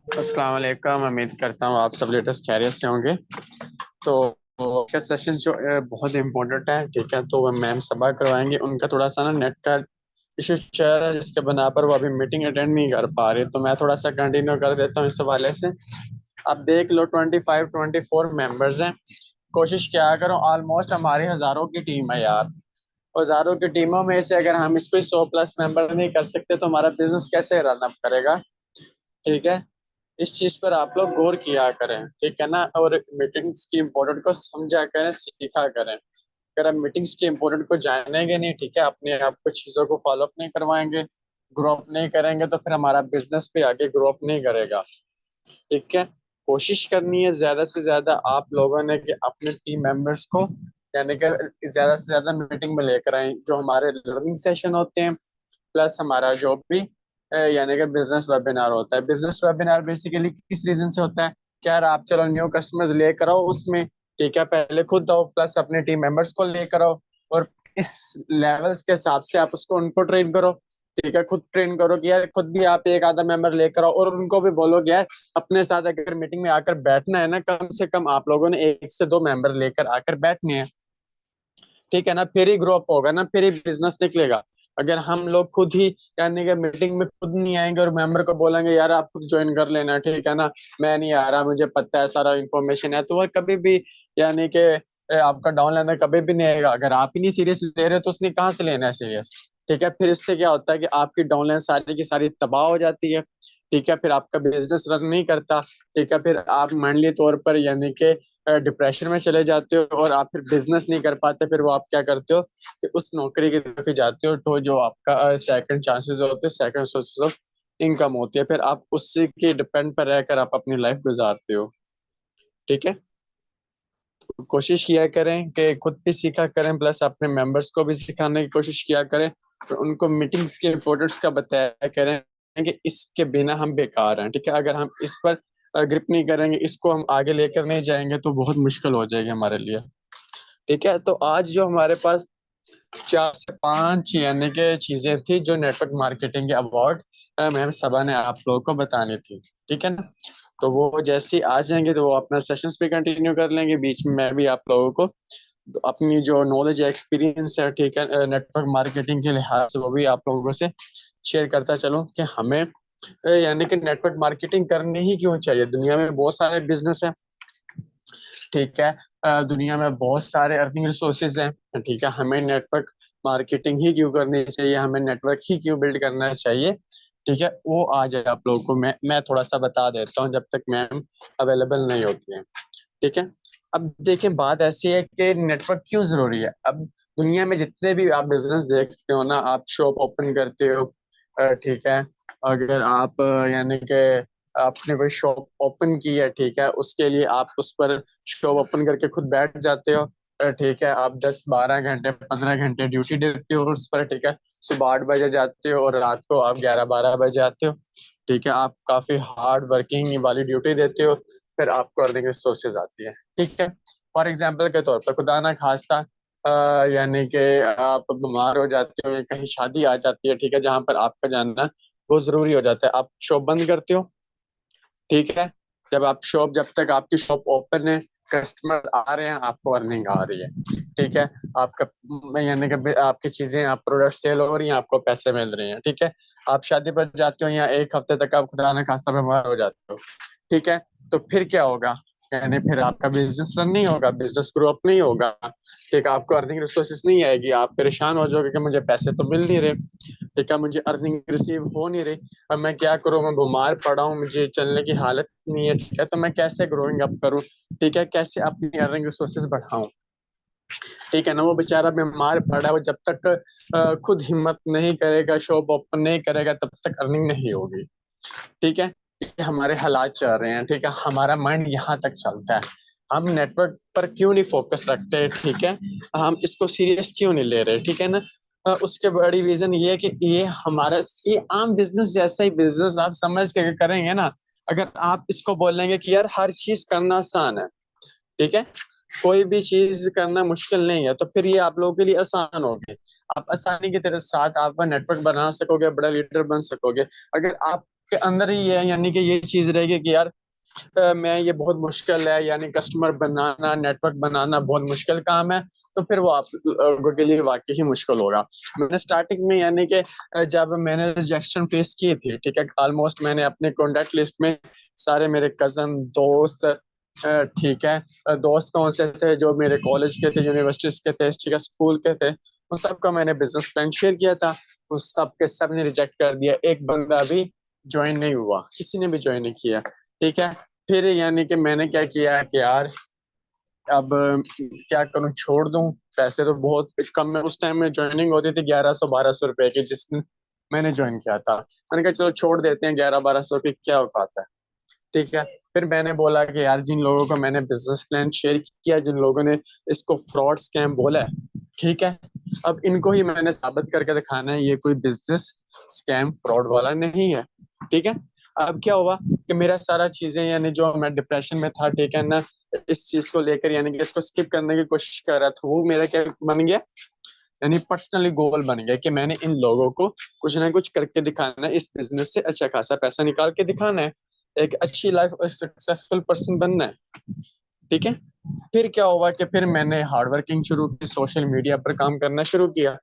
अस्सलाम वालेकुम। उम्मीद करता हूँ आप सब लेटेस्ट खैरियत से होंगे। तो का सेशन जो बहुत इम्पोर्टेंट है, ठीक है। तो वो मैम सबा करवाएंगे, उनका थोड़ा सा ना नेट का इशू चल रहा है, जिसके बना पर वो अभी मीटिंग अटेंड नहीं कर पा रहे। तो मैं थोड़ा सा कंटिन्यू कर देता हूँ इस हवाले से। अब देख लो, 25-24 मेंबर्स हैं। कोशिश क्या करो, ऑलमोस्ट हमारी हज़ारों की टीम है यार। हज़ारों की टीमों में से अगर हम इसको 100+ मेंबर नहीं कर सकते तो हमारा बिजनेस कैसे रन अप करेगा, ठीक है। इस चीज पर आप लोग गौर किया करें, ठीक है ना। और मीटिंग्स की इम्पोर्टेंट को समझा करें, सीखा करें। अगर आप मीटिंग्स की इम्पोर्टेंट को जानेंगे नहीं, ठीक है, अपने आप को चीजों को फॉलो अप नहीं करवाएंगे, ग्रो अप नहीं करेंगे, तो फिर हमारा बिजनेस भी आगे ग्रो अप नहीं करेगा, ठीक है। कोशिश करनी है ज्यादा से ज्यादा आप लोगों ने कि अपने टीम मेंबर्स को, यानी कि ज्यादा से ज्यादा मीटिंग में लेकर आए, जो हमारे लर्निंग सेशन होते हैं, प्लस हमारा जो भी यानी कि बिजनेस वेबिनार होता है। बिजनेस वेबिनार बेसिकली किस रीजन से होता है कि यार आप चलो न्यू कस्टमर्स लेकर आओ उसमें, ठीक है, पहले खुद आओ, प्लस अपने टीम मेंबर्स को लेकर आओ, और इस लेवल्स के हिसाब से आप उसको उनको ट्रेन करो, ठीक है। खुद ट्रेन करो कि यार खुद भी आप एक आधा मेंबर लेकर आओ, और उनको भी बोलो कि यार अपने साथ अगर मीटिंग में आकर बैठना है ना, कम से कम आप लोगों ने 1 से 2 मेंबर लेकर आकर बैठने हैं, ठीक है ना। फिर ही ग्रो अप होगा ना, फिर ही बिजनेस निकलेगा। अगर हम लोग खुद ही यानी कि मीटिंग में खुद नहीं आएंगे और मेंबर को बोलेंगे यार आप खुद ज्वाइन कर लेना, ठीक है ना, मैं नहीं आ रहा, मुझे पता है सारा इन्फॉर्मेशन है, तो वो कभी भी यानी कि आपका डाउन लेना कभी भी नहीं आएगा। अगर आप ही नहीं सीरियस ले रहे तो उसने कहाँ से लेना है सीरियस, ठीक है। फिर इससे क्या होता है कि आपकी डाउनलाइन सारी की सारी तबाह हो जाती है, ठीक है। फिर आपका बिजनेस रन नहीं करता, ठीक है। फिर आप मानलीय तौर पर यानी कि डिप्रेशन में चले जाते हो, और आप फिर बिजनेस नहीं कर पाते। फिर वो आप क्या करते हो कि उस नौकरी की तरफ ही जाते हो, तो जो आपका सेकंड चांसेस होते हैं, सेकंड सोर्सेज ऑफ इनकम होती है, फिर आप उसी के डिपेंड पर रहकर आप अपनी लाइफ गुजारते हो, ठीक है। तो कोशिश किया करें कि खुद भी सीखा करें, प्लस अपने मेंबर्स को भी सिखाने की कोशिश किया करें, और उनको मीटिंग्स के इम्पोर्टेंस का बताया करें कि इसके बिना हम बेकार हैं, ठीक है। अगर हम इस पर ग्रिप नहीं करेंगे, इसको हम आगे लेकर नहीं जाएंगे, तो बहुत मुश्किल हो जाएगी हमारे लिए, ठीक है। तो आज जो हमारे पास 4 से 5 यानी कि चीजें थी जो नेटवर्क मार्केटिंग के अवार्ड मैम सबा ने आप लोगों को बतानी थी, ठीक है ना। तो वो जैसे ही आ जाएंगे तो वो अपना सेशंस पे कंटिन्यू कर लेंगे, बीच में मैं भी आप लोगों को अपनी जो नॉलेज है, एक्सपीरियंस है, ठीक है, नेटवर्क मार्केटिंग के लिहाज से वो भी आप लोगों से शेयर करता चलूं कि हमें यानी कि नेटवर्क मार्केटिंग करनी ही क्यों चाहिए। दुनिया में बहुत सारे बिजनेस हैं, ठीक है। दुनिया में बहुत सारे अर्निंग रिसोर्सेज हैं, ठीक है। हमें नेटवर्क मार्केटिंग ही क्यों करनी चाहिए, हमें नेटवर्क ही क्यों बिल्ड करना चाहिए, ठीक है। वो आज आप लोगों को मैं थोड़ा सा बता देता हूँ, जब तक मैम अवेलेबल नहीं होती है, ठीक है। अब देखें, बात ऐसी है कि नेटवर्क क्यों जरूरी है। अब दुनिया में जितने भी आप बिजनेस देखते हो ना, आप शॉप ओपन करते हो, ठीक है। अगर आप यानी कि आपने कोई शॉप ओपन की है, ठीक है, उसके लिए आप उस पर शॉप ओपन करके खुद बैठ जाते हो, ठीक है। आप 10-12 घंटे 15 घंटे ड्यूटी देते हो उस पर, ठीक है। सुबह 8 बजे जाते हो और रात को आप 11-12 बजे आते हो, ठीक है। आप काफी हार्ड वर्किंग वाली ड्यूटी देते हो, फिर आपको अर्निंग रिसोर्सेज आती है, ठीक है। फॉर एग्जाम्पल के तौर पर, खुदा ना खास्ता यानी कि आप बीमार हो जाते हो या कहीं शादी आ जाती है, ठीक है, जहां पर आपका जाना बहुत जरूरी हो जाता है, आप शॉप बंद करते हो, ठीक है। जब तक आपकी शॉप ओपन है, कस्टमर आ रहे हैं, आपको अर्निंग आ रही है, ठीक है। आपका यानी कि आपकी चीजें, आप प्रोडक्ट सेल हो रही हैं, आपको पैसे मिल रहे हैं, ठीक है। आप शादी पर जाते हो, या 1 हफ्ते तक आप खुदा ना खास्ता बीमार हो जाते हो, ठीक है। तो फिर क्या होगा, यानी फिर आपका बिजनेस रन नहीं होगा, बिजनेस ग्रो अप नहीं होगा, ठीक है। आपको अर्निंग रिसोर्सेज नहीं आएगी, आप परेशान हो जाओगे कि मुझे पैसे तो मिल नहीं रहे, ठीक है, मुझे अर्निंग रिसीव हो नहीं रही, अब मैं क्या करूँ, मैं बीमार पड़ा हूँ, मुझे चलने की हालत नहीं है, ठीक है। तो मैं कैसे ग्रोइंग अप करूँ, ठीक है, कैसे अपनी अर्निंग रिसोर्सेज बढ़ाऊं, ठीक है ना। वो बेचारा बीमार पड़ा है, वो जब तक खुद हिम्मत नहीं करेगा, शॉप ओपन नहीं करेगा, तब तक अर्निंग नहीं होगी, ठीक है। ये हमारे हालात चल रहे हैं, ठीक है, हमारा माइंड यहाँ तक चलता है। हम नेटवर्क पर क्यों नहीं फोकस रखते हैं, ठीक है, हम इसको सीरियस क्यों नहीं ले रहे, ठीक है ना। उसके बड़ी रीजन ये है कि ये आम बिजनेस जैसा ही बिजनेस आप समझ के करेंगे ना। अगर आप इसको बोलेंगे कि यार हर चीज करना आसान है, ठीक है, कोई भी चीज करना मुश्किल नहीं है, तो फिर ये आप लोगों के लिए आसान होगी। आप आसानी के तरह साथ आप नेटवर्क बना सकोगे, बड़ा लीडर बन सकोगे। अगर आप के अंदर ही है, यानी कि ये चीज रहेगी कि यार मैं ये बहुत मुश्किल है, यानी कस्टमर बनाना, नेटवर्क बनाना बहुत मुश्किल काम है, तो फिर वो आप लोगों के लिए वाकई ही मुश्किल होगा। मैंने स्टार्टिंग में यानी कि जब मैंने रिजेक्शन फेस की थी, ठीक है, ऑलमोस्ट मैंने अपने कॉन्टेक्ट लिस्ट में सारे मेरे कजन दोस्त, ठीक है, दोस्त कौन से थे जो मेरे कॉलेज के थे, यूनिवर्सिटीज के थे, ठीक है, स्कूल के थे, उन सबका मैंने बिजनेस प्लान शेयर किया था। उस सब के सब ने रिजेक्ट कर दिया, एक बंदा भी ज्वाइन नहीं हुआ, किसी ने भी ज्वाइन नहीं किया। ठीक है, फिर यानी कि मैंने क्या किया कि यार अब क्या करूं, छोड़ दूं, पैसे तो बहुत कम है। उस टाइम में ज्वाइनिंग होती थी 1100 1200 रुपए की, जिस दिन मैंने ज्वाइन किया था। मैंने कहा चलो छोड़ देते हैं, 11 1200 की क्या औकात है। ठीक है, फिर मैंने बोला कि यार जिन लोगों को मैंने बिजनेस प्लान शेयर किया, जिन लोगों ने इसको फ्रॉड स्कैम बोला है, ठीक है, अब इनको ही मैंने साबित करके दिखाना है ये कोई बिजनेस स्कैम फ्रॉड वाला नहीं है। ठीक है, अब क्या हुआ कि मेरा सारा चीजें, यानी जो मैं डिप्रेशन में था, ठीक है ना, इस चीज को लेकर यानी कि इसको स्किप करने की कोशिश कर रहा था, वो मेरा क्या बन गया, यानी पर्सनली गोल बन गया कि मैंने इन लोगों को कुछ ना कुछ करके दिखाना है, इस बिजनेस से अच्छा खासा पैसा निकाल के दिखाना है, एक अच्छी लाइफ और सक्सेसफुल पर्सन बनना है। ठीक है, फिर क्या हुआ कि फिर मैंने हार्ड वर्किंग शुरू की, सोशल मीडिया पर काम करना शुरू किया।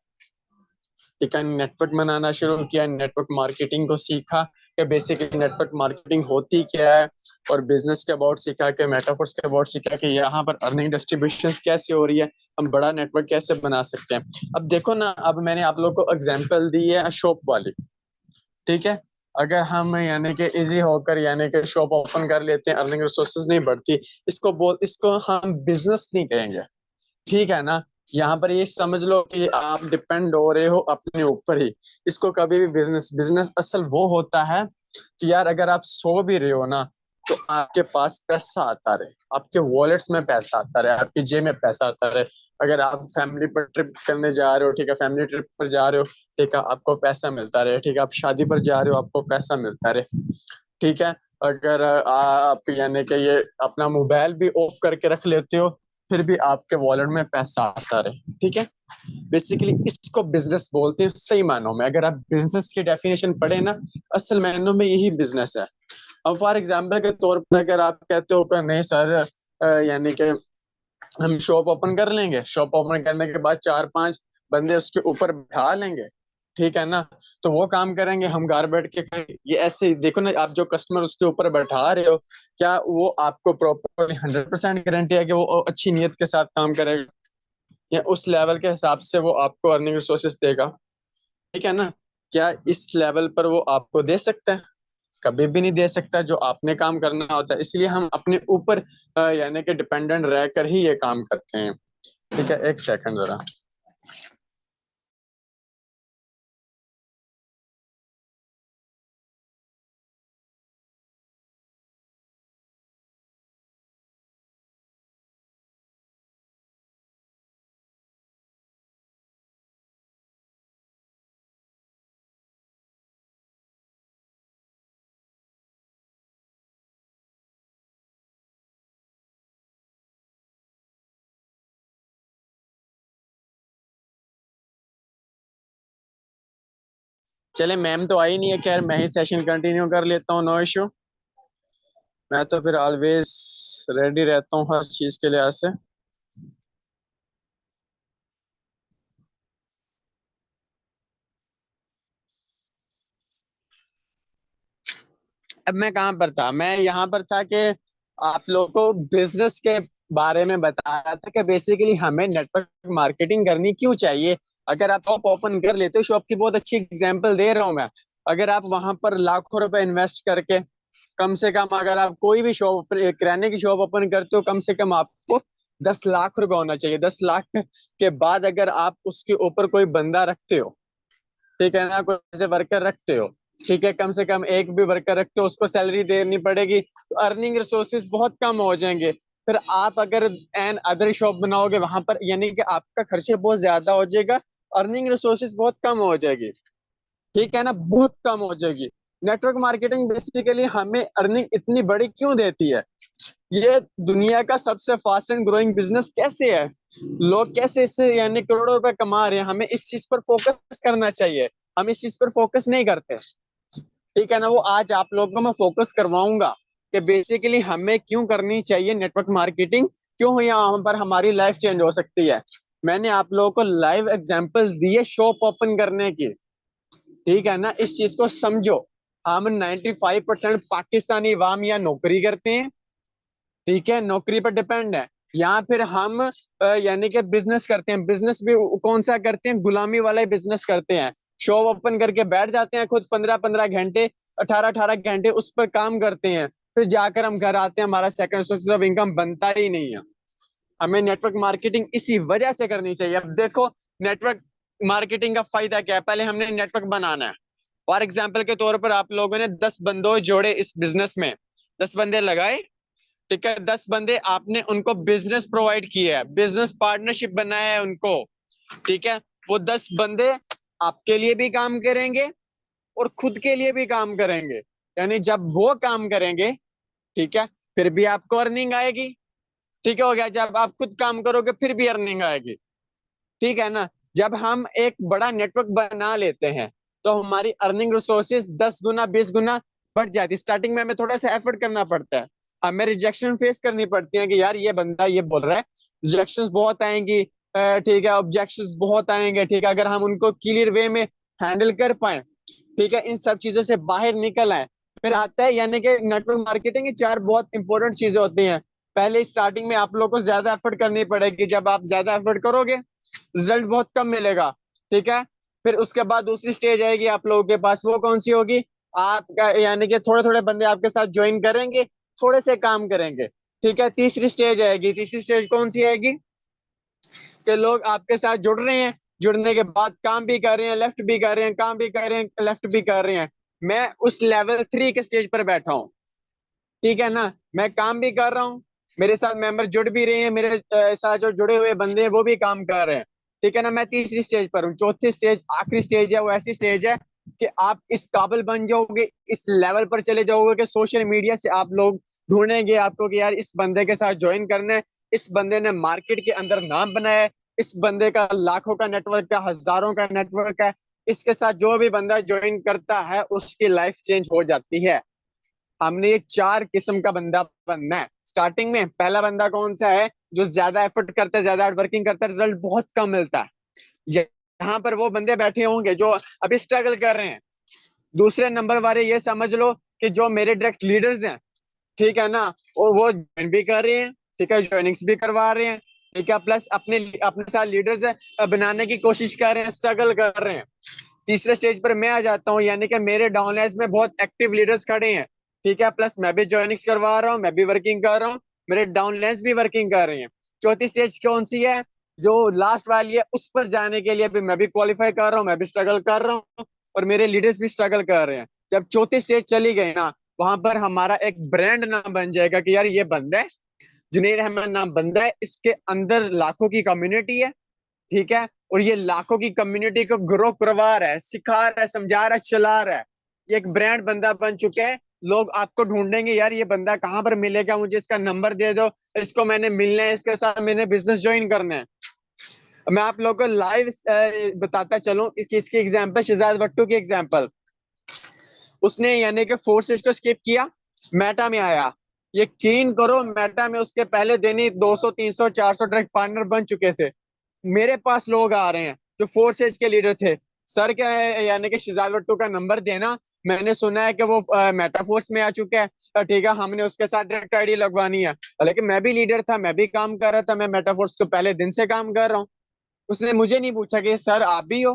ठीक है, नेटवर्क बनाना शुरू किया, नेटवर्क मार्केटिंग को सीखा कि बेसिकली नेटवर्क मार्केटिंग होती क्या है, और बिजनेस के अबाउट सीखा, कि मेटाफोर्स के अबाउट सीखा, कि यहाँ पर अर्निंग डिस्ट्रीब्यूशन कैसे हो रही है, हम बड़ा नेटवर्क कैसे बना सकते हैं। अब देखो ना, अब मैंने आप लोग को एग्जांपल दी है शॉप वाली। ठीक है, अगर हम यानी कि इजी होकर यानी कि शॉप ओपन कर लेते हैं, अर्निंग रिसोर्सेज नहीं बढ़ती, इसको हम बिजनेस नहीं कहेंगे। ठीक है ना, यहाँ पर ये समझ लो कि आप डिपेंड हो रहे हो अपने ऊपर ही। इसको कभी भी बिजनेस बिजनेस असल वो होता है कि यार अगर आप सो भी रहे हो ना, तो आपके पास पैसा आता रहे, आपके वॉलेट्स में पैसा आता रहे, आपकी जेब में पैसा आता रहे। अगर आप फैमिली पर ट्रिप करने जा रहे हो, ठीक है, फैमिली ट्रिप पर जा रहे हो, ठीक है, आपको पैसा मिलता रहे। ठीक है, आप शादी पर जा रहे हो, आपको पैसा मिलता रहे। ठीक है, अगर आप यानी कि ये अपना मोबाइल भी ऑफ करके रख लेते हो, फिर भी आपके वॉलेट में पैसा आता रहे। ठीक है, बेसिकली इसको बिजनेस बोलते हैं सही मायनों में। अगर आप बिजनेस की डेफिनेशन पढ़े ना, असल मायनों में यही बिजनेस है। अब फॉर एग्जाम्पल के तौर पर अगर आप कहते हो कि नहीं सर, यानी कि हम शॉप ओपन कर लेंगे, शॉप ओपन करने के बाद 4 5 बंदे उसके ऊपर बैठा लेंगे, ठीक है ना, तो वो काम करेंगे, हम घर बैठ के करेंगे। ये ऐसे ही देखो ना, आप जो कस्टमर उसके ऊपर बैठा रहे हो, क्या वो आपको प्रॉपरली 100% गारंटी है कि वो अच्छी नीयत के साथ काम करेगा, या उस लेवल के हिसाब से वो आपको अर्निंग रिसोर्सेज देगा? ठीक है ना, क्या इस लेवल पर वो आपको दे सकता है? कभी भी नहीं दे सकता। जो आपने काम करना होता है, इसलिए हम अपने ऊपर यानी कि डिपेंडेंट रहकर ही ये काम करते हैं। ठीक है, एक सेकंड जरा। चले, मैम तो आई नहीं है, खैर मैं ही सेशन कंटिन्यू कर लेता हूँ, नो इशू। मैं तो फिर ऑलवेज रेडी रहता हूँ हर चीज के लिहाज से। अब मैं कहाँ पर था, मैं यहाँ पर था कि आप लोगों को बिजनेस के बारे में बताया था कि बेसिकली हमें नेटवर्क मार्केटिंग करनी क्यों चाहिए। अगर आप शॉप ओपन कर लेते हो, शॉप की बहुत अच्छी एग्जांपल दे रहा हूँ मैं, अगर आप वहां पर लाखों रुपए इन्वेस्ट करके, कम से कम अगर आप कोई भी शॉप, किराने की शॉप ओपन करते हो, कम से कम आपको 10 लाख रुपए होना चाहिए। 10 लाख के बाद अगर आप उसके ऊपर कोई बंदा रखते हो, ठीक है ना, कोई ऐसे वर्कर रखते हो, ठीक है, कम से कम एक भी वर्कर रखते हो, उसको सैलरी देनी पड़ेगी, तो अर्निंग रिसोर्सेज बहुत कम हो जाएंगे। फिर आप अगर एन अदर शॉप बनाओगे वहां पर, यानी कि आपका खर्चे बहुत ज्यादा हो जाएगा, अर्निंग रिसोर्सेज बहुत कम हो जाएगी। ठीक है ना, बहुत कम हो जाएगी। नेटवर्क मार्केटिंग बेसिकली हमें अर्निंग इतनी बड़ी क्यों देती है? ये दुनिया का सबसे फास्ट एंड ग्रोइंग बिजनेस कैसे है, लोग कैसे इससे यानी करोड़ों रुपए कमा रहे हैं, हमें इस चीज पर फोकस करना चाहिए। हम इस चीज पर फोकस नहीं करते। ठीक है ना, वो आज आप लोगों को मैं फोकस करवाऊंगा कि बेसिकली हमें क्यों करनी चाहिए नेटवर्क मार्केटिंग, क्यों यहाँ पर हमारी लाइफ चेंज हो सकती है। मैंने आप लोगों को लाइव एग्जांपल दिए शॉप ओपन करने की। ठीक है ना, इस चीज को समझो। हम 95% पाकिस्तानी वाम या नौकरी करते हैं, ठीक है, नौकरी पर डिपेंड है, या फिर हम यानी कि बिजनेस करते हैं। बिजनेस भी कौन सा करते हैं, गुलामी वाला ही बिजनेस करते हैं। शॉप ओपन करके बैठ जाते हैं खुद 15-15 घंटे, 18-18 घंटे उस पर काम करते हैं, फिर जाकर हम घर आते हैं, हमारा सेकंड सोर्स ऑफ इनकम बनता ही नहीं है। हमें नेटवर्क मार्केटिंग इसी वजह से करनी चाहिए। अब देखो, नेटवर्क मार्केटिंग का फायदा क्या है। पहले हमने नेटवर्क बनाना है। फॉर एग्जाम्पल के तौर पर आप लोगों ने 10 बंदों जोड़े इस बिजनेस में, 10 बंदे लगाए, ठीक है, 10 बंदे आपने उनको बिजनेस प्रोवाइड किया है, बिजनेस पार्टनरशिप बनाया है उनको, ठीक है। वो 10 बंदे आपके लिए भी काम करेंगे और खुद के लिए भी काम करेंगे। यानी जब वो काम करेंगे, ठीक है, फिर भी आपको अर्निंग आएगी। ठीक है, हो गया। जब आप खुद काम करोगे फिर भी अर्निंग आएगी। ठीक है ना। जब हम एक बड़ा नेटवर्क बना लेते हैं तो हमारी अर्निंग रिसोर्सेज 10 गुना 20 गुना बढ़ जाती है। स्टार्टिंग में हमें थोड़ा सा एफर्ट करना पड़ता है, हमें रिजेक्शन फेस करनी पड़ती है कि यार ये बंदा ये बोल रहा है, रिजेक्शंस बहुत आएंगी, ठीक है, ऑब्जेक्शंस बहुत आएंगे, ठीक है। अगर हम उनको क्लियर वे में हैंडल कर पाए, ठीक है, इन सब चीजों से बाहर निकल आए, फिर आता है यानी कि नेटवर्क मार्केटिंग की 4 बहुत इंपॉर्टेंट चीजें होती हैं। पहले स्टार्टिंग में आप लोग को ज्यादा एफर्ट करनी पड़ेगी। जब आप ज्यादा एफर्ट करोगे रिजल्ट बहुत कम मिलेगा, ठीक है। फिर उसके बाद दूसरी स्टेज आएगी आप लोगों के पास, वो कौन सी होगी, आपका यानी कि थोड़े थोड़े बंदे आपके साथ ज्वाइन करेंगे, थोड़े से काम करेंगे, ठीक है। तीसरी स्टेज आएगी। तीसरी स्टेज कौन सी आएगी कि लोग आपके साथ जुड़ रहे हैं, जुड़ने के बाद काम भी कर रहे हैं, लेफ्ट भी कर रहे हैं, काम भी कर रहे हैं, लेफ्ट भी कर रहे हैं। मैं उस लेवल 3 के स्टेज पर बैठा हूँ, ठीक है ना। मैं काम भी कर रहा हूँ, मेरे साथ मेंबर जुड़ भी रहे हैं, मेरे साथ जो जुड़े हुए बंदे हैं वो भी काम कर रहे हैं, ठीक है ना। मैं तीसरी स्टेज पर हूँ। चौथी स्टेज आखिरी स्टेज है, वो ऐसी स्टेज है कि आप इस काबिल बन जाओगे, इस लेवल पर चले जाओगे कि सोशल मीडिया से आप लोग ढूंढेंगे आपको कि यार इस बंदे के साथ ज्वाइन करना है, इस बंदे ने मार्केट के अंदर नाम बनाया है, इस बंदे का लाखों का नेटवर्क है, हजारों का नेटवर्क है, इसके साथ जो भी बंदा ज्वाइन करता है उसकी लाइफ चेंज हो जाती है। हमने ये 4 किस्म का बंदा बनना है स्टार्टिंग में। पहला बंदा कौन सा है, जो ज्यादा एफर्ट करता है, ज्यादा हार्ड वर्किंग करता है, रिजल्ट बहुत कम मिलता है। यहाँ पर वो बंदे बैठे होंगे जो अभी स्ट्रगल कर रहे हैं। दूसरे नंबर वाले ये समझ लो कि जो मेरे डायरेक्ट लीडर्स हैं, ठीक है ना, और वो ज्वाइन भी कर रहे हैं, ठीक है, ज्वाइनिंग्स भी करवा रहे हैं, ठीक है, प्लस अपने अपने साथ लीडर्स बनाने की कोशिश कर रहे हैं, स्ट्रगल कर रहे हैं। तीसरे स्टेज पर मैं आ जाता हूँ, यानी कि मेरे डाउनलाइंस में बहुत एक्टिव लीडर्स खड़े हैं, ठीक है, प्लस मैं भी ज्वाइनिंग्स करवा रहा हूँ, मैं भी वर्किंग कर रहा हूँ, मेरे डाउनलाइंस भी वर्किंग कर रहे हैं। चौथी स्टेज कौन सी है, जो लास्ट वाली है, उस पर जाने के लिए भी मैं भी क्वालिफाई कर रहा हूँ, मैं भी स्ट्रगल कर रहा हूँ, और मेरे लीडर्स भी स्ट्रगल कर रहे हैं। जब चौथी स्टेज चली गई ना, वहां पर हमारा एक ब्रांड नाम बन जाएगा कि यार ये बंदा है, जुनेद अहमद नाम बंदा है, इसके अंदर लाखों की कम्युनिटी है, ठीक है, और ये लाखों की कम्युनिटी को ग्रो करवा रहा है, सिखा रहा है, समझा रहा है, चला रहा है। ये एक ब्रांड बंदा बन चुके हैं। लोग आपको ढूंढेंगे, यार ये बंदा कहाँ पर मिलेगा, मुझे इसका नंबर दे दो, इसको मैंने मिलना है, इसके साथ मैंने बिजनेस ज्वाइन करना है। मैं आप लोगों को लाइव बताता चलूं कि इसकी एग्जांपल शहजाद भट्टू की एग्जांपल। उसने यानी कि फोर्सेज को स्किप किया, मेटा में आया। यकीन करो, मेटा में उसके पहले दिन ही 200 300 400 डायरेक्ट पार्टनर बन चुके थे। मेरे पास लोग आ रहे हैं जो फोर्सेज के लीडर थे, सर क्या है यानी कि शहजाद भट्टू का नंबर देना, मैंने सुना है कि वो मेटा फोर्स में आ चुका है, ठीक है, हमने उसके साथ डायरेक्ट आईडी लगवानी है। लेकिन मैं भी लीडर था, मैं भी काम कर रहा था, मैं मेटा फोर्स को पहले दिन से काम कर रहा हूँ। उसने मुझे नहीं पूछा कि सर आप भी हो,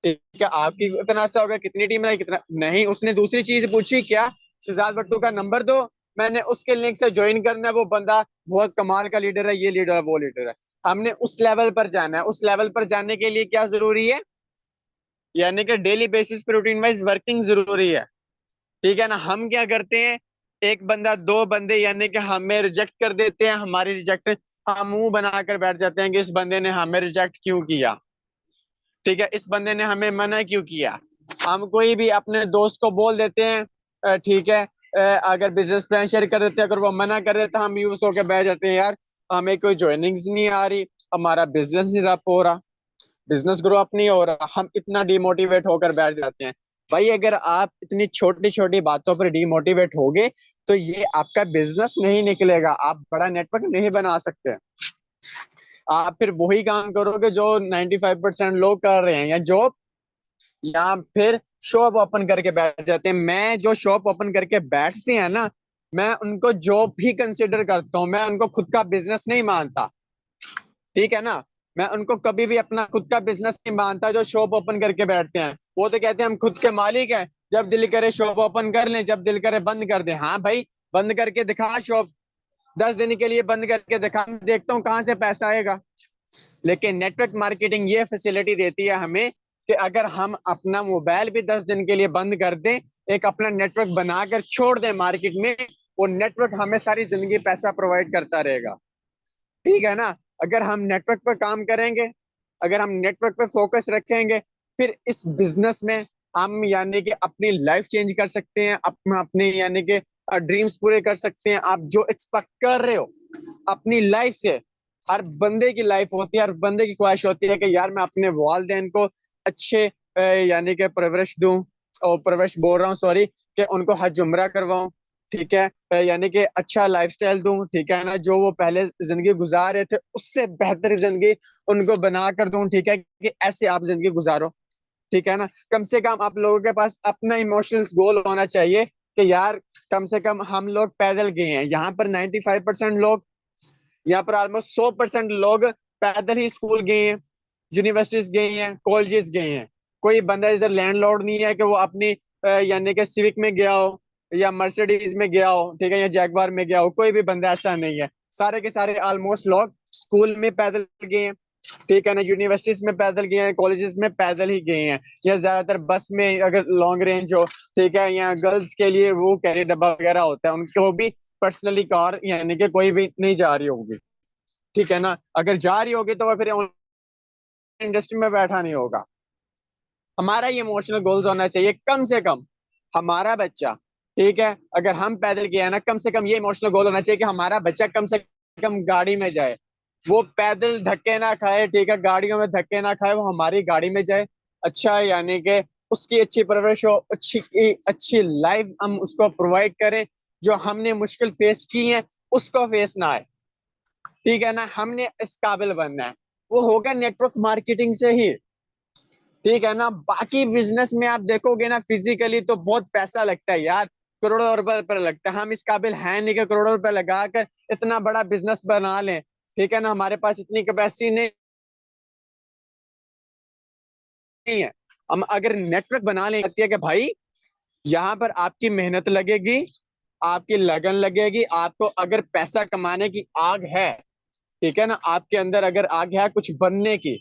ठीक है, आपकी इतना अर्सा हो गया, कितनी टीम है, कितना नहीं। उसने दूसरी चीज पूछी, क्या शहजाद भट्टू का नंबर दो, मैंने उसके लिंक से ज्वाइन करना है, वो बंदा बहुत कमाल का लीडर है, ये लीडर है, वो लीडर है। हमने उस लेवल पर जाना है। उस लेवल पर जाने के लिए क्या जरूरी है, यानी कि डेली बेसिस पे रूटीन वाइज वर्किंग जरूरी है, ठीक है ना। हम क्या करते हैं, एक बंदा दो बंदे यानी कि हमें रिजेक्ट कर देते हैं, हमारी रिजेक्ट, हम मुंह बनाकर बैठ जाते हैं कि इस बंदे ने हमें रिजेक्ट क्यों किया, ठीक है, इस बंदे ने हमें मना क्यों किया। हम कोई भी अपने दोस्त को बोल देते हैं, ठीक है, अगर बिजनेस प्लान शेयर कर देते हैं, अगर वो मना कर देता हम यूज होकर बैठ जाते हैं, यार हमें कोई ज्वाइनिंग्स नहीं आ रही, हमारा बिजनेस नहीं रप हो रहा, बिजनेस ग्रो अप नहीं हो रहा, हम इतना डिमोटिवेट होकर बैठ जाते हैं। भाई अगर आप इतनी छोटी छोटी बातों पर डिमोटिवेट होगे तो ये आपका बिजनेस नहीं निकलेगा, आप बड़ा नेटवर्क नहीं बना सकते। आप फिर वही काम करोगे जो 95% लोग कर रहे हैं, या जॉब, या फिर शॉप ओपन करके बैठ जाते हैं। मैं जो शॉप ओपन करके बैठते हैं ना, मैं उनको जॉब ही कंसिडर करता हूँ, मैं उनको खुद का बिजनेस नहीं मानता। ठीक है ना, मैं उनको कभी भी अपना खुद का बिजनेस नहीं मानता जो शॉप ओपन करके बैठते हैं। वो तो कहते हैं हम खुद के मालिक हैं, जब दिल करे शॉप ओपन कर लें, जब दिल करे बंद कर दें। हाँ भाई, बंद करके दिखा शॉप, 10 दिन के लिए बंद करके दिखा, मैं देखता हूँ कहाँ से पैसा आएगा। लेकिन नेटवर्क मार्केटिंग ये फैसिलिटी देती है हमें कि अगर हम अपना मोबाइल भी 10 दिन के लिए बंद कर दें, एक अपना नेटवर्क बनाकर छोड़ दें मार्केट में, वो नेटवर्क हमें सारी जिंदगी पैसा प्रोवाइड करता रहेगा। ठीक है ना, अगर हम नेटवर्क पर काम करेंगे, अगर हम नेटवर्क पर फोकस रखेंगे, फिर इस बिजनेस में हम यानी कि अपनी लाइफ चेंज कर सकते हैं, अपने यानी कि ड्रीम्स पूरे कर सकते हैं। आप जो एक्सपेक्ट कर रहे हो अपनी लाइफ से, हर बंदे की लाइफ होती है, हर बंदे की ख्वाहिश होती है कि यार मैं अपने वालदेन को अच्छे यानी कि परवरिश दूं, और परवरिश बोल रहा हूँ सॉरी, कि उनको हज उम्रा करवाऊं। ठीक है, यानी कि अच्छा लाइफस्टाइल दूं, ठीक है ना, जो वो पहले जिंदगी गुजार रहे थे उससे बेहतर जिंदगी उनको बना कर दूं। ठीक है, कि ऐसे आप जिंदगी गुजारो। ठीक है ना, कम से कम आप लोगों के पास अपना इमोशनल गोल होना चाहिए कि यार कम से कम हम लोग पैदल गए हैं, यहाँ पर 95% लोग, यहाँ पर ऑलमोस्ट 100% लोग पैदल ही स्कूल गए हैं, यूनिवर्सिटीज गए हैं, कॉलेजेस गए हैं। कोई बंदा इधर लैंडलॉर्ड नहीं है कि वो अपनी यानी कि सिविक में गया हो, या मर्सिडीज में गया हो, ठीक है, या जैगवार में गया हो। कोई भी बंदा ऐसा नहीं है, सारे के सारे ऑलमोस्ट लोग स्कूल में पैदल गए हैं। ठीक है ना, यूनिवर्सिटीज में पैदल गए हैं, कॉलेजेस में पैदल ही गए हैं, या ज्यादातर बस में अगर लॉन्ग रेंज हो। ठीक है, या गर्ल्स के लिए वो कैरी डब्बा वगैरह होता है, उनको भी पर्सनली कार यानी कि कोई भी नहीं जा रही होगी। ठीक है ना, अगर जा रही होगी तो वह फिर इंडस्ट्री में बैठा नहीं होगा। हमारा ये इमोशनल गोल्स होना चाहिए, कम से कम हमारा बच्चा, ठीक है, अगर हम पैदल गए ना, कम से कम ये इमोशनल गोल होना चाहिए कि हमारा बच्चा कम से कम गाड़ी में जाए, वो पैदल धक्के ना खाए। ठीक है, गाड़ियों में धक्के ना खाए, वो हमारी गाड़ी में जाए। अच्छा, यानी कि उसकी अच्छी परवरिश हो, अच्छी अच्छी लाइफ हम उसको प्रोवाइड करें। जो हमने मुश्किल फेस की है उसको फेस ना आए। ठीक है ना, हमने इस काबिल बनना है। वो होगा नेटवर्क मार्केटिंग से ही। ठीक है ना, बाकी बिजनेस में आप देखोगे ना, फिजिकली तो बहुत पैसा लगता है यार, करोड़ों रुपए पर लगता है। हम इस काबिल हैं नहीं कि करोड़ों रुपए लगाकर इतना बड़ा बिजनेस बना लें। ठीक है ना, हमारे पास इतनी कैपेसिटी नहीं है। हम अगर नेटवर्क बना लें है कि भाई यहाँ पर आपकी मेहनत लगेगी, आपकी लगन लगेगी, आपको अगर पैसा कमाने की आग है, ठीक है ना, आपके अंदर अगर आ गया कुछ बनने की,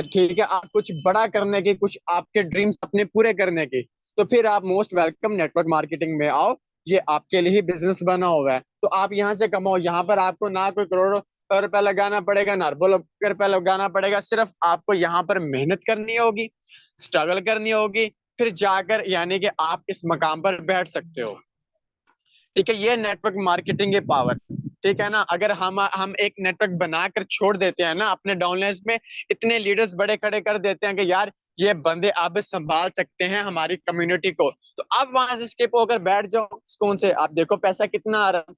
ठीक है, आप कुछ बड़ा करने की, कुछ आपके ड्रीम्स अपने पूरे करने की, तो फिर आप मोस्ट वेलकम नेटवर्क मार्केटिंग में आओ। ये आपके लिए ही बिजनेस बना हुआ है, तो आप यहाँ से कमाओ। यहाँ पर आपको ना कोई करोड़ों रुपया लगाना पड़ेगा, ना अरबों रुपया लगाना पड़ेगा। सिर्फ आपको यहाँ पर मेहनत करनी होगी, स्ट्रगल करनी होगी, फिर जाकर यानी कि आप इस मकाम पर बैठ सकते हो। ठीक है, ये नेटवर्क मार्केटिंग की पावर। ठीक है ना, अगर हम एक नेटवर्क बनाकर छोड़ देते हैं ना अपने डाउनलाइंस में, इतने लीडर्स बड़े खड़े कर देते हैं कि यार ये बंदे अब संभाल सकते हैं हमारी कम्युनिटी को, तो अब वहां से स्किप होकर बैठ जाओ सुकून से। आप देखो पैसा कितना आ रहा है।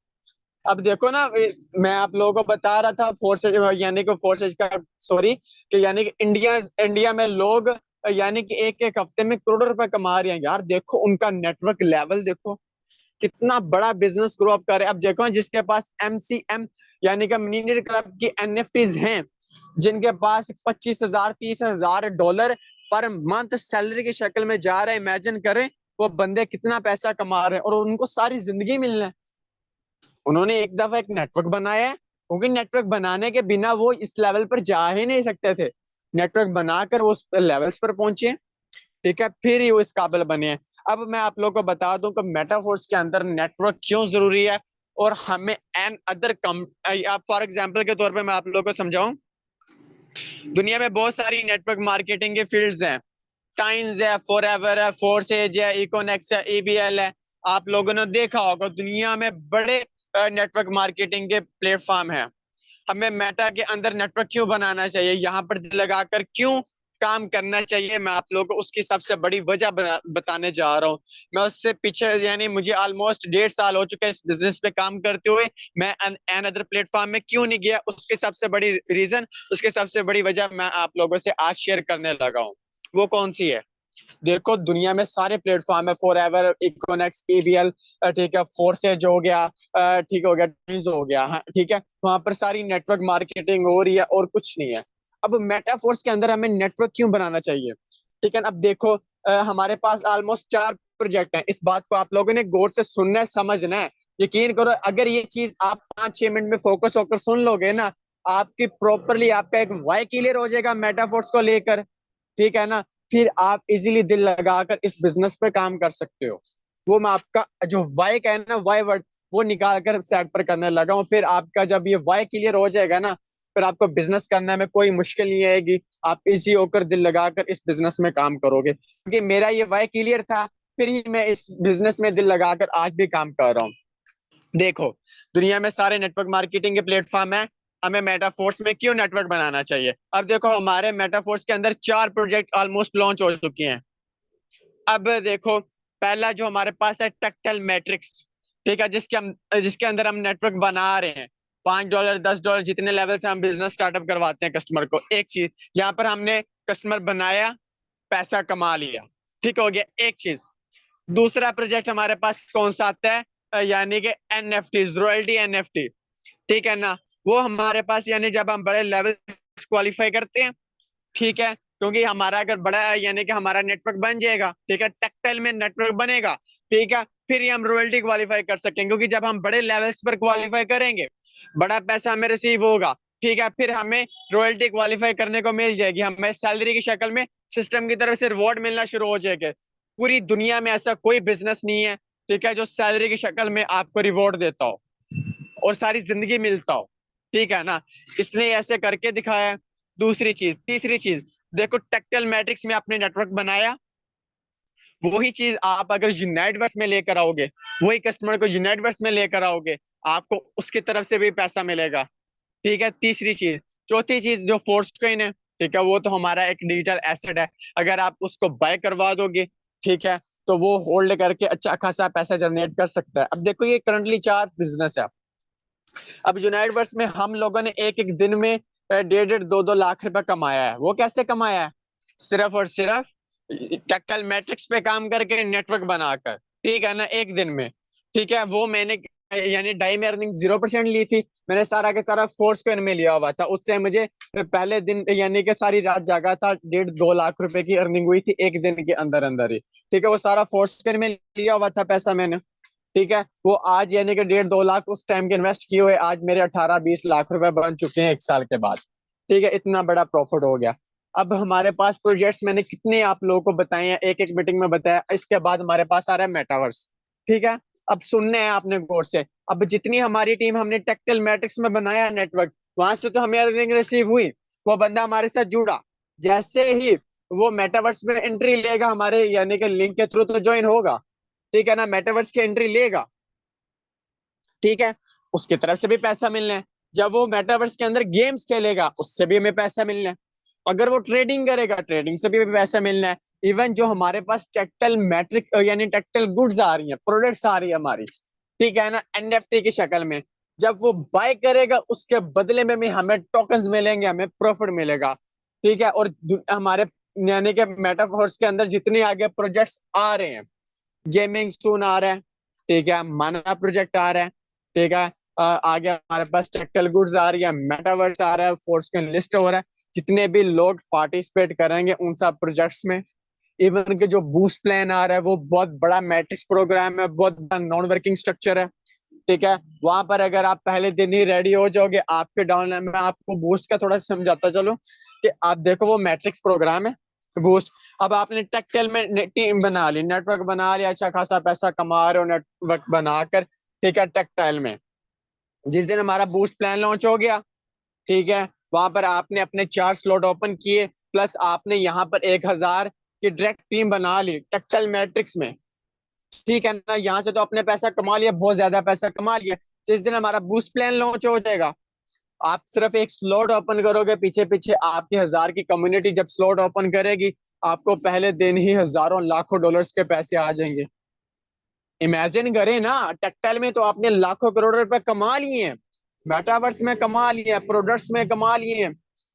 अब देखो ना, मैं आप लोगों को बता रहा था फोर्सेज, यानी कि फोर्सेज का, सॉरी, कि यानी कि इंडिया इंडिया में लोग यानी कि एक एक हफ्ते में करोड़ों रुपए कमा रहे हैं यार। देखो उनका नेटवर्क लेवल, देखो कितना बड़ा बिजनेस ग्रो अप कर रहे हैं। अब देखो जिसके पास MCM यानी कि मिनीटर क्लब की NFTs हैं, जिनके पास 25,000 $30,000 पर मंथ सैलरी की शक्ल में जा रहे हैं, इमेजिन करें वो बंदे कितना पैसा कमा रहे हैं, और उनको सारी जिंदगी मिलना है। उन्होंने एक दफा एक नेटवर्क बनाया है, क्योंकि नेटवर्क बनाने के बिना वो इस लेवल पर जा ही नहीं सकते थे। नेटवर्क बनाकर वो उस लेवल्स पर पहुंचे। ठीक है, फिर ही वो इस काबिल बने हैं। अब मैं आप लोगों को बता दूं कि मेटाफोर्स के अंदर नेटवर्क क्यों जरूरी है, और हमें एन अदर कम, फॉर एग्जांपल के तौर पे मैं आप लोगों को समझाऊं। दुनिया में बहुत सारी नेटवर्क मार्केटिंग के फील्ड्स हैं। टाइम्स है, फॉरएवर है, फोर्सेज है, इकोनेक्स है, EBL है। आप लोगों ने देखा होगा दुनिया में बड़े नेटवर्क मार्केटिंग के प्लेटफॉर्म है। हमें मेटा के अंदर नेटवर्क क्यों बनाना चाहिए, यहाँ पर दिल लगाकर क्यों काम करना चाहिए, मैं आप लोगों को उसकी सबसे बड़ी वजह बताने जा रहा हूँ। मैं उससे पीछे यानी मुझे ऑलमोस्ट 1.5 साल हो चुका है इस बिजनेस पे काम करते हुए। मैं एन अदर प्लेटफॉर्म में क्यों नहीं गया, उसकी सबसे बड़ी रीजन, उसकी सबसे बड़ी वजह मैं आप लोगों से आज शेयर करने लगा हूँ। वो कौन सी है? देखो, दुनिया में सारे प्लेटफॉर्म है, फॉर एवर, इकोनेक्स, ईवीएल, ठीक है, फोर्सेज हो गया, ठीक हो गया, Teams हो गया, हाँ ठीक है, वहां पर सारी नेटवर्क मार्केटिंग हो रही है और कुछ नहीं है। अब मेटाफोर्स के अंदर हमें नेटवर्क क्यों बनाना चाहिए? ठीक है, अब देखो, हमारे पास ऑलमोस्ट 4 प्रोजेक्ट हैं। इस बात को आप लोगों ने गौर से सुनना है, समझना है। यकीन करो, अगर ये चीज आप 5-6 मिनट में फोकस होकर सुन लोगे ना, आपकी प्रॉपरली आपका एक वाई क्लियर हो जाएगा मेटाफोर्स को लेकर। ठीक है ना? फिर आप इजीली दिल लगाकर इस बिजनेस पे काम कर सकते हो। वो मैं आपका जो वाई का है ना, वाई वर्ड, वो निकाल कर सेट पर करने लगा हूँ। फिर आपका जब ये वाई क्लियर हो जाएगा ना, फिर आपको बिजनेस करने में कोई मुश्किल नहीं आएगी। आप इजी होकर दिल लगाकर इस बिजनेस में काम करोगे, क्योंकि मेरा ये वाई क्लियर था। फिर ही मैं इस बिजनेस में दिल लगाकर आज भी काम कर रहा हूँ। देखो, दुनिया में सारे नेटवर्क मार्केटिंग के प्लेटफॉर्म है, हमें मेटाफोर्स में क्यों नेटवर्क बनाना चाहिए? अब देखो, हमारे मेटाफोर्स के अंदर 4 प्रोजेक्ट ऑलमोस्ट लॉन्च हो चुके हैं। अब देखो, पहला जो हमारे पास है टेक्टल मैट्रिक्स, ठीक है, जिसके अंदर हम नेटवर्क बना रहे हैं। $5, $10 जितने लेवल से हम बिजनेस स्टार्टअप करवाते हैं कस्टमर को। एक चीज, यहाँ पर हमने कस्टमर बनाया, पैसा कमा लिया, ठीक हो गया, एक चीज। दूसरा प्रोजेक्ट हमारे पास कौन सा आता है? यानी कि एनएफटी, रॉयल्टी एनएफटी, ठीक है ना? वो हमारे पास यानी जब हम बड़े लेवल क्वालिफाई करते हैं, ठीक है, क्योंकि हमारा अगर बड़ा यानी कि हमारा नेटवर्क बन जाएगा, ठीक है, टेक्सटाइल में नेटवर्क बनेगा, ठीक है, फिर ही हम रॉयल्टी क्वालिफाई कर सकेंगे। क्योंकि जब हम बड़े लेवल्स पर क्वालिफाई करेंगे, बड़ा पैसा हमें रिसीव होगा, ठीक है, फिर हमें रॉयल्टी क्वालिफाई करने को मिल जाएगी, हमें सैलरी की शक्ल में सिस्टम की तरफ से रिवॉर्ड मिलना शुरू हो जाएगा। पूरी दुनिया में ऐसा कोई बिजनेस नहीं है, ठीक है, जो सैलरी की शक्ल में आपको रिवॉर्ड देता हो और सारी जिंदगी मिलता हो, ठीक है ना? इसने ऐसे करके दिखाया है। दूसरी चीज, तीसरी चीज, देखो, टेक्टल मैट्रिक्स में आपने नेटवर्क बनाया, वही चीज आप अगर यूनाइटवर्स में लेकर आओगे, वही कस्टमर को यूनाइटवर्स में लेकर आओगे, आपको उसकी तरफ से भी पैसा मिलेगा, ठीक है, तीसरी चीज। चौथी चीज, जो फोर्स कॉइन है, ठीक है, वो तो हमारा एक डिजिटल एसेट है। अगर आप उसको बाय करवा दोगे, ठीक है, तो वो होल्ड करके अच्छा खासा पैसा जनरेट कर सकता है। अब देखो, ये करंटली 4 बिजनेस है। अब यूनाइट वर्स में हम लोगों ने एक एक दिन में 1.5-2 लाख रुपए कमाया है। वो कैसे कमाया है? सिर्फ और सिर्फ टेक्टल मैट्रिक्स पे काम करके, नेटवर्क बनाकर, ठीक है ना, एक दिन में। ठीक है, वो मैंने यानी डाई में अर्निंग 0% ली थी। मैंने सारा के सारा फोर्स को इनमें लिया हुआ था। उससे मुझे पहले दिन यानी कि सारी रात जागा था, 1.5-2 लाख रुपए की अर्निंग हुई थी एक दिन के अंदर अंदर ही। ठीक है, वो सारा फोर्स को इनमें लिया हुआ था पैसा मैंने। ठीक है, वो आज यानी कि 1.5-2 लाख उस टाइम के इन्वेस्ट किए हुए आज मेरे 18-20 लाख रुपए बन चुके हैं 1 साल के बाद। ठीक है, इतना बड़ा प्रॉफिट हो गया। अब हमारे पास प्रोजेक्ट्स मैंने कितने आप लोगों को बताए हैं, एक एक मीटिंग में बताया। इसके बाद हमारे पास आ रहा है मेटावर्स। ठीक है, अब सुनने हैं आपने गौर से। अब जितनी हमारी टीम हमने टेक्टल मैट्रिक्स में बनाया नेटवर्क, वहां से तो हमें अर्निंग रिसीव हुई, वो बंदा हमारे साथ जुड़ा। जैसे ही वो मेटावर्स में एंट्री लेगा हमारे यानी कि लिंक के थ्रू, तो ज्वाइन होगा, ठीक है ना, मेटावर्स की एंट्री लेगा, ठीक है, उसकी तरफ से भी पैसा मिलना है। जब वो मेटावर्स के अंदर गेम्स खेलेगा, उससे भी हमें पैसा मिलना है। अगर वो ट्रेडिंग करेगा, ट्रेडिंग से भी पैसा मिलना है। इवन जो हमारे पास टेक्टल मैट्रिक यानी टेक्टल गुड्स आ रही हैं, प्रोडक्ट्स आ रही है हमारी, ठीक है ना, एनएफटी की शक्ल में, जब वो बाय करेगा, उसके बदले में भी हमें टोकन्स मिलेंगे, हमें प्रॉफिट मिलेगा। ठीक है, और हमारे यानी कि मेटावर्स के अंदर जितने आगे प्रोजेक्ट्स आ रहे हैं, गेमिंग सून आ रहा है, ठीक है, माना प्रोजेक्ट आ रहा है, ठीक है, आगे हमारे पास टेक्टल गुड्स आ रही है, मेटावर्स आ रहा है, फोर्सकॉइन लिस्ट हो रहा है। जितने भी लोग पार्टिसिपेट करेंगे उन सब प्रोजेक्ट्स में, इवन के जो बूस्ट प्लान आ रहा है, वो बहुत बड़ा मैट्रिक्स प्रोग्राम है, बहुत बड़ा नॉन वर्किंग स्ट्रक्चर है। ठीक है, वहां पर अगर आप पहले दिन ही रेडी हो जाओगे, आपके डाउन में आपको बूस्ट का थोड़ा सा समझाता चलो कि आप देखो, वो मैट्रिक्स प्रोग्राम है, बूस्ट। अब आपने टेक्टल में टीम बना ली, नेटवर्क बना लिया, अच्छा खासा पैसा कमा रहे हो नेटवर्क बनाकर, ठीक है, टेक्टाइल में। जिस दिन हमारा बूस्ट प्लान लॉन्च हो गया, ठीक है, वहां पर आपने अपने 4 स्लॉट ओपन किए, प्लस आपने यहाँ पर 1,000 की डायरेक्ट टीम बना ली टेक्टाइल मैट्रिक्स में, ठीक है ना। यहाँ से तो अपने पैसा कमा लिया, बहुत ज्यादा पैसा कमा लिया। जिस दिन हमारा बूस्ट प्लान लॉन्च हो जाएगा, आप सिर्फ एक स्लॉट ओपन करोगे, पीछे पीछे आपकी 1,000 की कम्युनिटी जब स्लॉट ओपन करेगी, आपको पहले दिन ही हजारों लाखों डॉलर्स के पैसे आ जाएंगे। इमेजिन करें ना, टेक्सटाइल में तो आपने लाखों करोड़ रुपए कमा लिए हैं, मेटावर्स में कमा लिए हैं, प्रोडक्ट्स में कमा लिए हैं।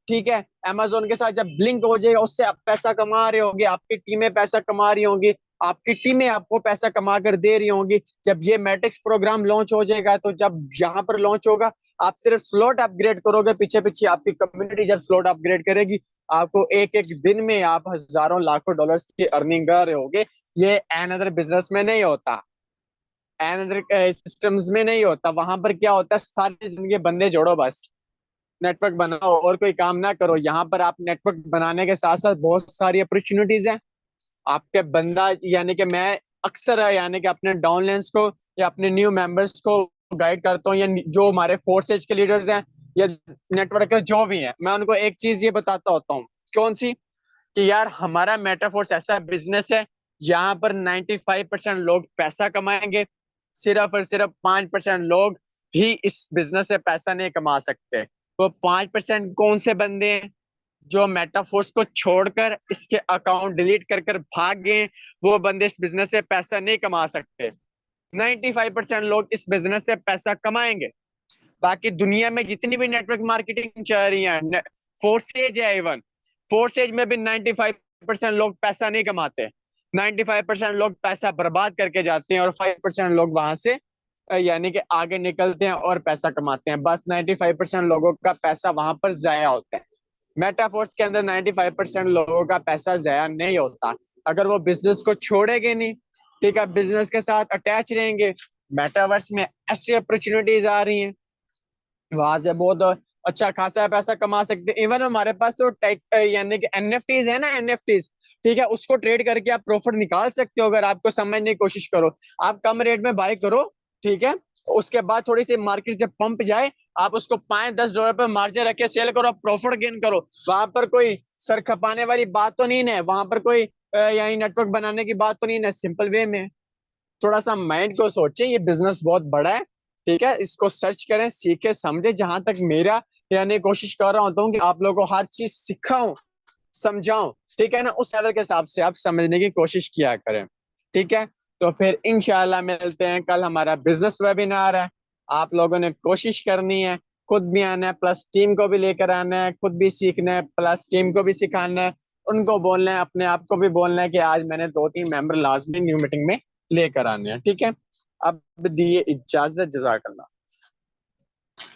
ठीक है, अमेजोन के साथ जब ब्लिंक हो जाएगा उससे आप पैसा कमा रहे होगे, आपकी टीमें पैसा कमा रही होंगी, आपकी टीमें आपको पैसा कमा कर दे रही होंगी। जब ये मैट्रिक्स प्रोग्राम लॉन्च हो जाएगा, तो जब यहाँ पर लॉन्च होगा, आप सिर्फ स्लॉट अपग्रेड करोगे, पीछे पीछे आपकी कम्युनिटी जब स्लॉट अपग्रेड करेगी, आपको एक एक दिन में आप हजारों लाखों डॉलर्स की अर्निंग कर रहे होगे। ये अनदर बिजनेस में नहीं होता, एंड सिस्टम्स में नहीं होता। वहां पर क्या होता है, सारी जिंदगी बंदे जोड़ो बस, नेटवर्क बनाओ और कोई काम ना करो। यहाँ पर आप नेटवर्क बनाने के साथ साथ बहुत सारी अपॉर्चुनिटीज हैं। आपके बंदा यानी कि मैं अक्सर यानी कि अपने डाउनलाइंस को या अपने न्यू मेंबर्स को गाइड करता हूँ, या जो हमारे फोर्सेज के लीडर्स हैं या नेटवर्कर जो भी हैं, मैं उनको एक चीज ये बताता होता हूँ। कौन सी? कि यार हमारा मेटाफोर्स ऐसा बिजनेस है, यहाँ पर 95% लोग पैसा कमाएंगे, सिर्फ और सिर्फ 5% लोग भी इस बिजनेस से पैसा नहीं कमा सकते। वो 5% कौन से बंदे हैं? जो मेटाफोर्स को छोड़कर इसके अकाउंट डिलीट कर कर भाग गए, वो बंदे इस बिजनेस से पैसा नहीं कमा सकते। 95% लोग इस बिजनेस से पैसा कमाएंगे। बाकी दुनिया में जितनी भी नेटवर्क मार्केटिंग चल रही है, फोर्सेज है, इवन फोर्सेज में भी 95% लोग पैसा नहीं कमाते। 95% लोग पैसा बर्बाद करके जाते हैं, और 5% लोग वहां से यानी कि आगे निकलते हैं और पैसा कमाते हैं। बस 95% लोगों का पैसा वहां पर जाया होता है। मेटाफोर्स के अंदर 95% लोगों का पैसा जाया नहीं होता। अगर वो बिजनेस को छोड़ेंगे नहीं, ठीक है, बिजनेस के साथ अटैच रहेंगे, मेटावर्स में ऐसी अपॉर्चुनिटीज आ रही हैं, वहां से बहुत अच्छा खासा पैसा कमा सकते हैं। इवन हमारे पास तो यानी कि एनएफटीज है ना, एनएफटीज, ठीक है, उसको ट्रेड करके आप प्रॉफिट निकाल सकते हो अगर आपको समझने की कोशिश करो। आप कम रेट में बाय करो, ठीक है, उसके बाद थोड़ी सी मार्केट जब पंप जाए, आप उसको $5-10 पे मार्जिन रख के सेल करो, प्रॉफिट गेन करो। वहां पर कोई सर खपाने वाली बात तो नहीं है, वहां पर कोई यानी नेटवर्क बनाने की बात तो नहीं है, सिंपल वे में। थोड़ा सा माइंड को सोचें, ये बिजनेस बहुत बड़ा है, ठीक है, इसको सर्च करें, सीखे समझे। जहां तक मेरा यानी कोशिश कर रहा होता हूँ कि आप लोगों को हर चीज सिखाऊं, समझाऊं, ठीक है ना, उस लेवल के हिसाब से आप समझने की कोशिश किया करें। ठीक है, तो फिर इंशाल्लाह मिलते हैं कल। हमारा बिजनेस वेबिनार है, आप लोगों ने कोशिश करनी है, खुद भी आना है, प्लस टीम को भी लेकर आना है, खुद भी सीखना है, प्लस टीम को भी सिखाना है, उनको बोलना है, अपने आप को भी बोलना है कि आज मैंने 2-3 मेंबर लाजमी न्यू मीटिंग में लेकर आने हैं। ठीक है, अब दिए इजाजत, जज़ाकल्लाह।